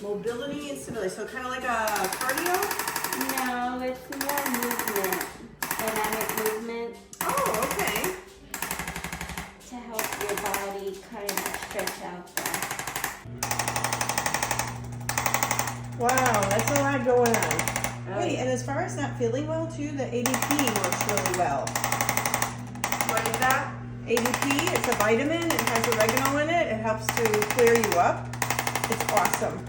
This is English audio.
mobility and stability. So kind of like a cardio? No, it's more movement, dynamic movement. Oh, okay. To help your body kind of stretch out there. Wow, that's a lot going on. Hey, and as far as not feeling well too, the ADP works really well. What is that? ADP, it's a vitamin, it has oregano in it, it helps to clear you up. It's awesome.